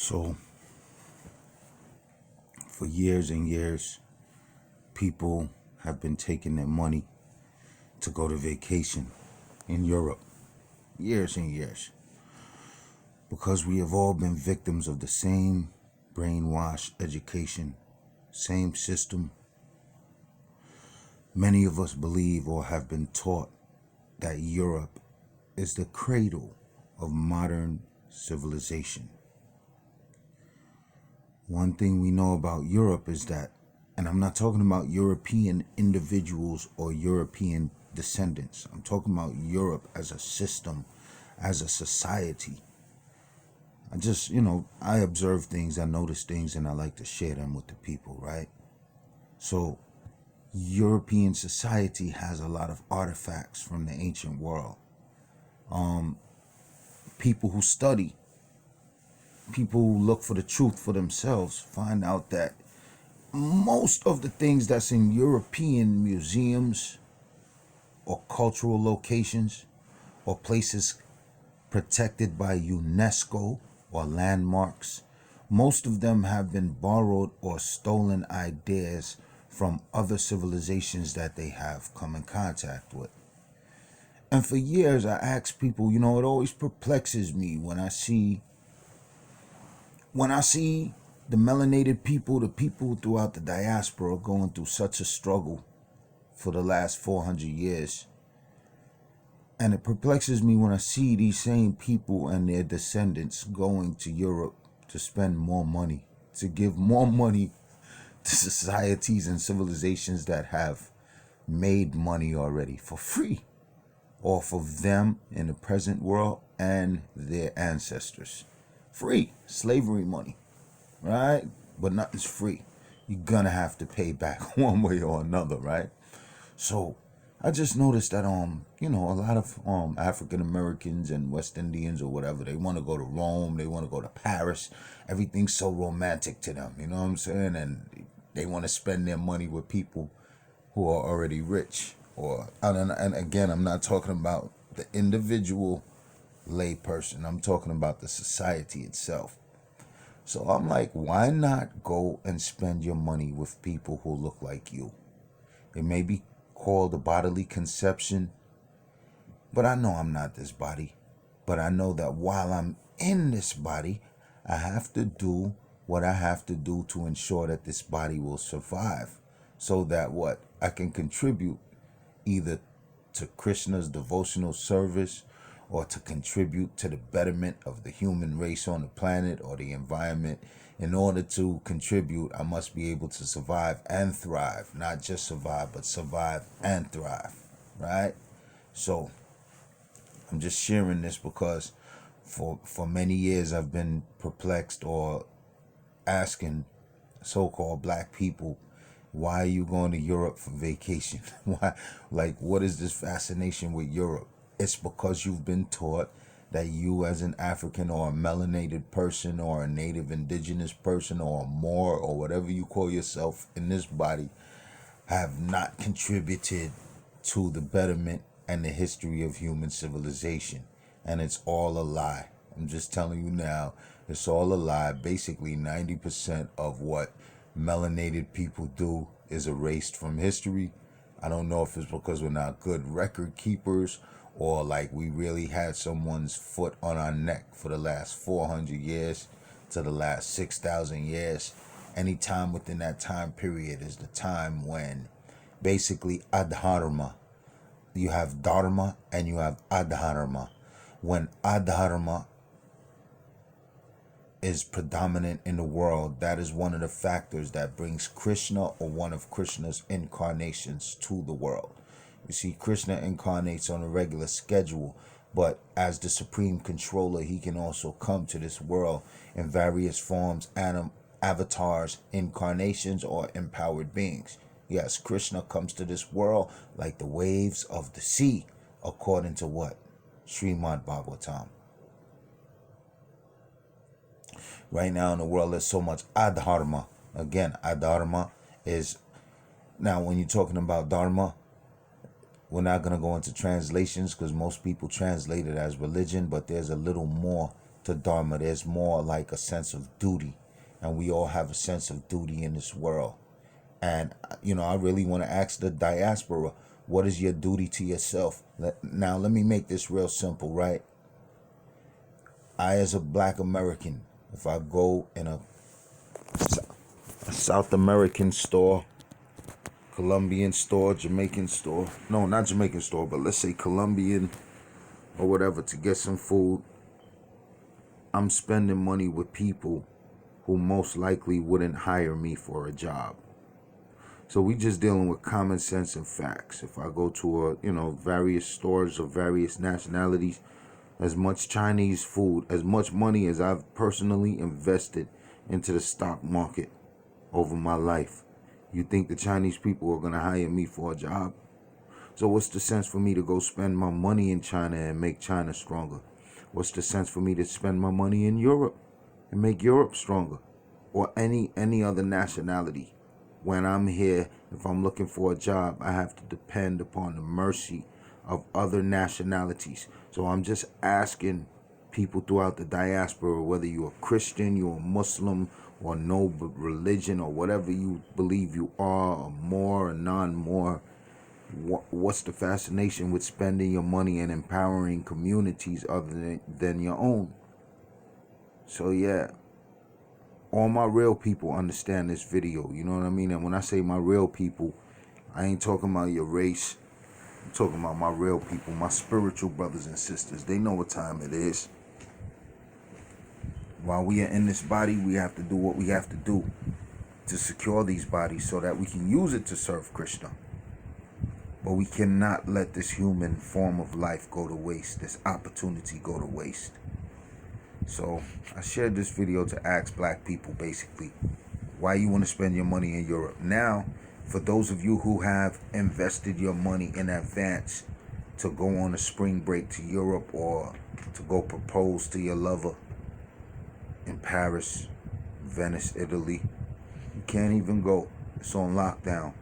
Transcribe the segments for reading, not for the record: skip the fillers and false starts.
So, for years and years, people have been taking their money to go to vacation in Europe. Years and years. Because we have all been victims of the same brainwashed education, same system. Many of us believe or have been taught that Europe is the cradle of modern civilization. One thing we know about Europe is that, and I'm not talking about European individuals or European descendants. I'm talking about Europe as a system, as a society. I observe things, I notice things, and I like to share them with the people, right? So, European society has a lot of artifacts from the ancient world. People who study, people who look for the truth for themselves, find out that most of the things that's in European museums or cultural locations or places protected by UNESCO or landmarks, most of them have been borrowed or stolen ideas from other civilizations that they have come in contact with. And for years I ask people, it always perplexes me when I see the melanated people, the people throughout the diaspora going through such a struggle for the last 400 years. And it perplexes me when I see these same people and their descendants going to Europe to spend more money, to give more money to societies and civilizations that have made money already for free off of them in the present world and their ancestors. Free slavery money, right? But nothing's free. You're gonna have to pay back one way or another, right? So I just noticed that a lot of African Americans and West Indians or whatever, they want to go to Rome, they want to go to Paris. Everything's so romantic to them, you know what I'm saying? And they want to spend their money with people who are already rich. And again, I'm not talking about the individual lay person. I'm talking about the society itself. So I'm like, why not go and spend your money with people who look like you? It may be called a bodily conception, but I know I'm not this body. But I know that while I'm in this body, I have to do what I have to do to ensure that this body will survive, so that I can contribute either to Krishna's devotional service or to contribute to the betterment of the human race on the planet or the environment. In order to contribute, I must be able to survive and thrive. Not just survive, but survive and thrive, right? So I'm just sharing this because for many years I've been perplexed or asking so-called black people, why are you going to Europe for vacation? Why? What is this fascination with Europe? It's because you've been taught that you as an African or a melanated person or a native indigenous person or a Moor or whatever you call yourself in this body have not contributed to the betterment and the history of human civilization. And it's all a lie. I'm just telling you now, it's all a lie. Basically, 90% of what melanated people do is erased from history. I don't know if it's because we're not good record keepers or we really had someone's foot on our neck for the last 400 years to the last 6,000 years. Any time within that time period is the time when basically adharma, you have dharma and you have adharma. When adharma is predominant in the world, that is one of the factors that brings Krishna or one of Krishna's incarnations to the world. You see, Krishna incarnates on a regular schedule, but as the supreme controller, he can also come to this world in various forms, avatars, incarnations, or empowered beings. Yes, Krishna comes to this world like the waves of the sea, according to what? Srimad Bhagavatam. Right now in the world, there's so much adharma. Again, adharma is... Now, when you're talking about dharma, we're not going to go into translations because most people translate it as religion, but there's a little more to Dharma. There's more like a sense of duty. And we all have a sense of duty in this world. And, I really want to ask the diaspora, what is your duty to yourself? Now, let me make this real simple, right? I, as a black American, if I go in a South American store, Colombian store, Jamaican store, no, not Jamaican store, but let's say Colombian or whatever, to get some food, I'm spending money with people who most likely wouldn't hire me for a job. So we just dealing with common sense and facts. If I go to various stores of various nationalities, as much Chinese food, as much money as I've personally invested into the stock market over my life, you think the Chinese people are going to hire me for a job? So what's the sense for me to go spend my money in China and make China stronger? What's the sense for me to spend my money in Europe and make Europe stronger? Or any other nationality? When I'm here, if I'm looking for a job, I have to depend upon the mercy of other nationalities. So I'm just asking people throughout the diaspora, whether you're a Christian, you're a Muslim, or no religion, or whatever you believe you are, or more or non-more, what's the fascination with spending your money and empowering communities other than your own? So yeah, all my real people understand this video, you know what I mean? And when I say my real people, I ain't talking about your race. I'm talking about my real people, my spiritual brothers and sisters. They know what time it is. While we are in this body, we have to do what we have to do to secure these bodies so that we can use it to serve Krishna. But we cannot let this human form of life go to waste, this opportunity go to waste. So I shared this video to ask black people basically why you want to spend your money in Europe. Now, for those of you who have invested your money in advance to go on a spring break to Europe or to go propose to your lover in Paris, Venice, Italy, you can't even go. It's on lockdown.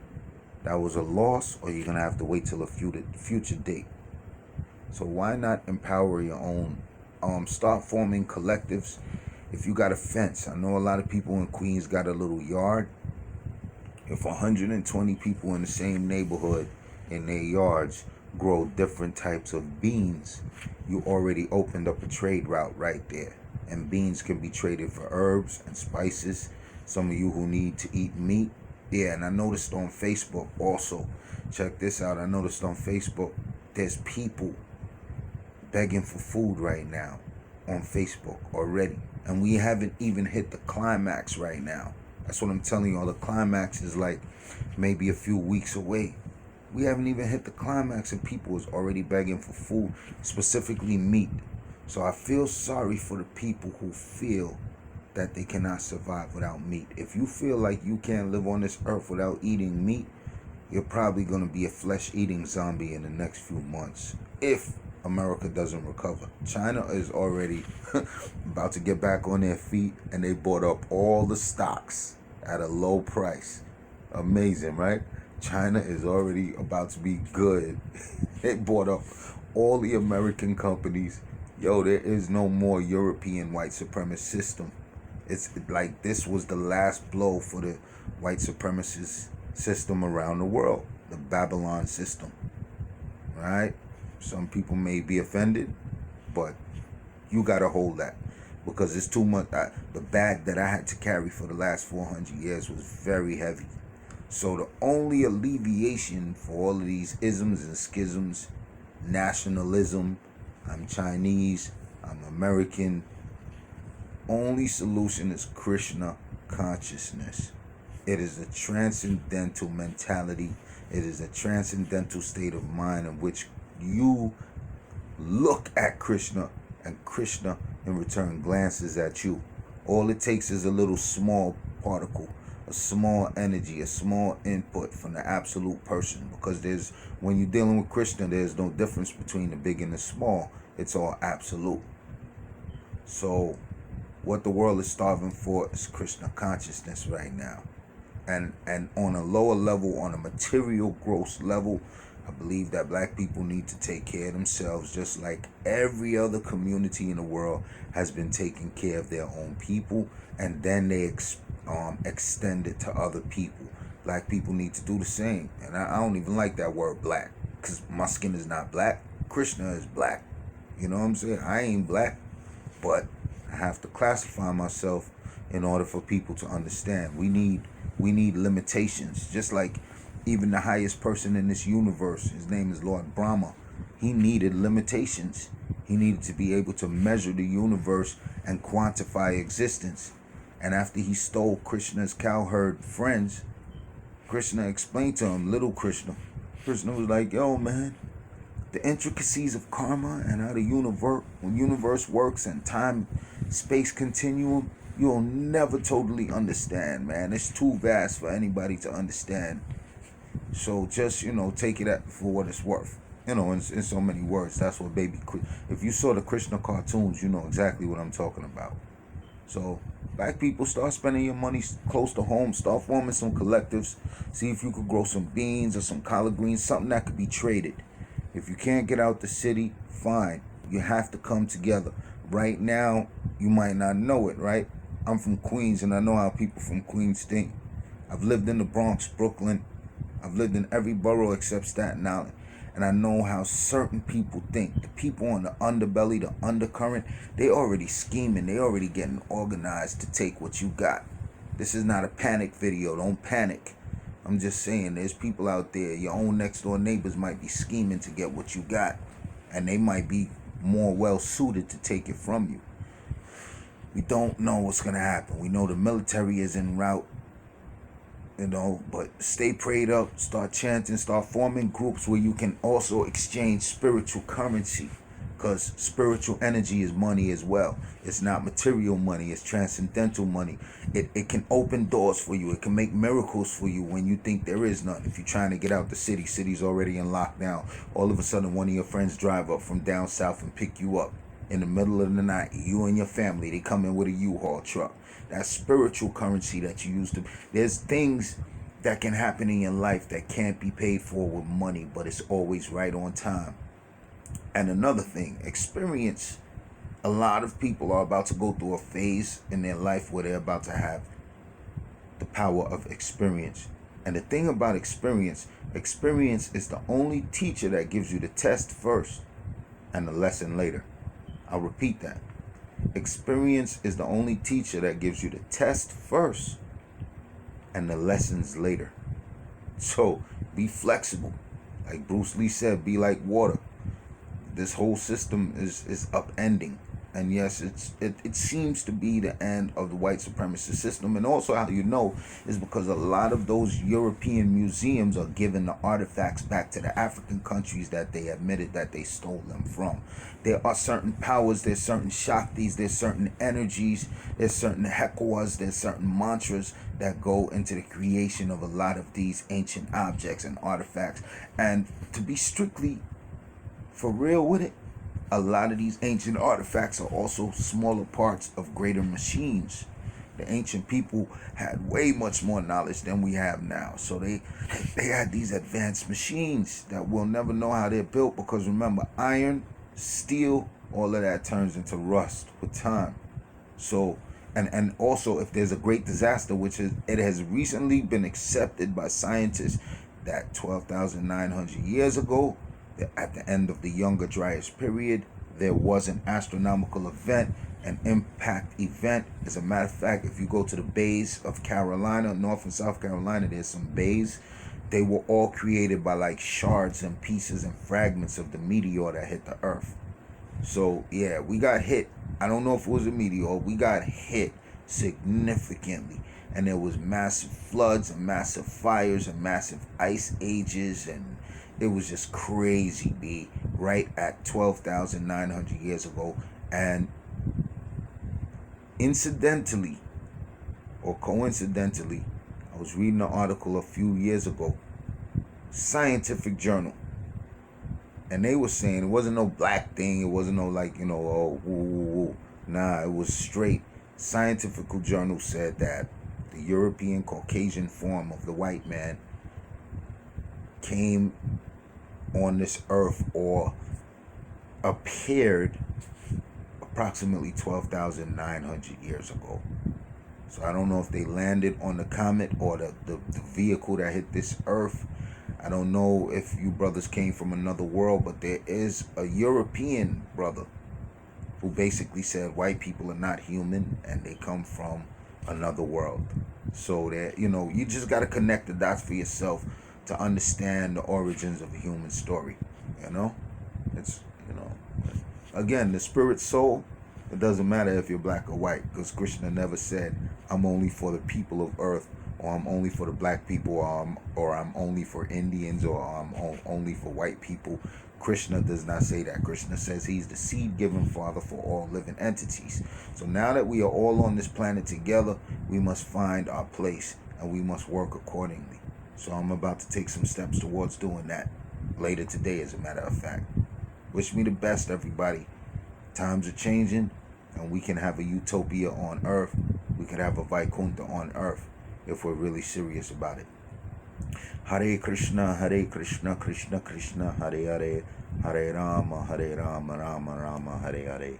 That was a loss, or you're going to have to wait till a future date. So why not empower your own? Start forming collectives. If you got a fence, I know a lot of people in Queens got a little yard. If 120 people in the same neighborhood in their yards grow different types of beans, you already opened up a trade route right there. And beans can be traded for herbs and spices. Some of you who need to eat meat. Yeah, and I noticed on Facebook also, check this out, I noticed on Facebook, there's people begging for food right now on Facebook already. And we haven't even hit the climax right now. That's what I'm telling you. The climax is like maybe a few weeks away. We haven't even hit the climax and people is already begging for food, specifically meat. So I feel sorry for the people who feel that they cannot survive without meat. If you feel like you can't live on this earth without eating meat, you're probably going to be a flesh-eating zombie in the next few months, if America doesn't recover. China is already about to get back on their feet, and they bought up all the stocks at a low price. Amazing, right? China is already about to be good. They bought up all the American companies. Yo, there is no more European white supremacist system. It's like this was the last blow for the white supremacist system around the world, the Babylon system, right? Some people may be offended, but you got to hold that because it's too much. The bag that I had to carry for the last 400 years was very heavy. So the only alleviation for all of these isms and schisms, nationalism, I'm Chinese, I'm American, only solution is Krishna consciousness. It is a transcendental mentality. It is a transcendental state of mind in which you look at Krishna and Krishna in return glances at you. All it takes is a little small particle, a small energy, a small input from the absolute person, because when you're dealing with Krishna, there's no difference between the big and the small. It's all absolute. So what the world is starving for is Krishna consciousness right now. And on a lower level, on a material gross level, I believe that black people need to take care of themselves just like every other community in the world has been taking care of their own people, and then they extend it to other people. Black people need to do the same. And I don't even like that word black, because my skin is not black. Krishna is black. You know what I'm saying? I ain't black, but I have to classify myself in order for people to understand. We need limitations. Just like even the highest person in this universe, his name is Lord Brahma. He needed limitations. He needed to be able to measure the universe and quantify existence. And after he stole Krishna's cowherd friends, Krishna explained to him, little Krishna. Krishna was like, yo, man, the intricacies of karma and how the universe works and time space continuum, you'll never totally understand, man. It's too vast for anybody to understand. So just, take it for what it's worth. In so many words. That's what if you saw the Krishna cartoons, you know exactly what I'm talking about. So black people, start spending your money close to home. Start forming some collectives. See if you could grow some beans or some collard greens, something that could be traded. If you can't get out the city, fine. You have to come together. Right now, you might not know it, right? I'm from Queens, and I know how people from Queens think. I've lived in the Bronx, Brooklyn. I've lived in every borough except Staten Island. And I know how certain people think. The people on the underbelly, the undercurrent, they already scheming. They already getting organized to take what you got. This is not a panic video. Don't panic. I'm just saying, there's people out there, your own next door neighbors might be scheming to get what you got. And they might be more well suited to take it from you. We don't know what's going to happen. We know the military is en route. But stay prayed up, start chanting, start forming groups where you can also exchange spiritual currency, because spiritual energy is money as well. It's not material money, it's transcendental money. It can open doors for you. It can make miracles for you when you think there is none. If you're trying to get out the city's already in lockdown. All of a sudden, one of your friends drive up from down south and pick you up in the middle of the night. You and your family, they come in with a U-Haul truck. That's spiritual currency that you use to. There's things that can happen in your life that can't be paid for with money, but it's always right on time. And another thing, experience. A lot of people are about to go through a phase in their life where they're about to have the power of experience. And the thing about experience is the only teacher that gives you the test first and the lesson later. I'll repeat that. Experience is the only teacher that gives you the test first and the lessons later. So be flexible. Like Bruce Lee said, be like water. This whole system is upending. And yes, it seems to be the end of the white supremacist system. And also how you know is because a lot of those European museums are giving the artifacts back to the African countries that they admitted that they stole them from. There are certain powers, there's certain Shaktis, there's certain energies, there's certain Hekawas, there's certain mantras that go into the creation of a lot of these ancient objects and artifacts. And to be strictly for real with it, a lot of these ancient artifacts are also smaller parts of greater machines. The ancient people had way much more knowledge than we have now. So they had these advanced machines that we'll never know how they're built, because remember, iron, steel, all of that turns into rust with time. So, and also if there's a great disaster, which it has recently been accepted by scientists that 12,900 years ago, at the end of the Younger Dryas period, there was an astronomical event, an impact event. As a matter of fact, if you go to the bays of Carolina, North and South Carolina, there's some bays. They were all created by like shards and pieces and fragments of the meteor that hit the earth. So yeah, we got hit. I don't know if it was a meteor. We got hit significantly. And there was massive floods and massive fires and massive ice ages, and it was just crazy, B, right at 12,900 years ago. And incidentally, or coincidentally, I was reading an article a few years ago, scientific journal, and they were saying it wasn't no black thing, it wasn't no like, oh, woo, woo, woo. Nah, it was straight. Scientific journal said that the European Caucasian form of the white man came on this earth or appeared approximately 12,900 years ago. So I don't know if they landed on the comet or the vehicle that hit this earth. I don't know if you brothers came from another world, but there is a European brother who basically said white people are not human and they come from another world. So that, you just got to connect the dots for yourself to understand the origins of a human story. It's, again, the spirit soul, it doesn't matter if you're black or white, because Krishna never said, I'm only for the people of earth, or I'm only for the black people, or I'm only for Indians, or I'm only for white people. Krishna does not say that. Krishna says he's the seed-giving father for all living entities. So now that we are all on this planet together, we must find our place, and we must work accordingly. So I'm about to take some steps towards doing that later today, as a matter of fact. Wish me the best, everybody. Times are changing, and we can have a utopia on earth. We can have a Vaikuntha on earth if we're really serious about it. Hare Krishna, Krishna Krishna, Hare Hare, Hare Rama, Rama Rama, Hare Hare.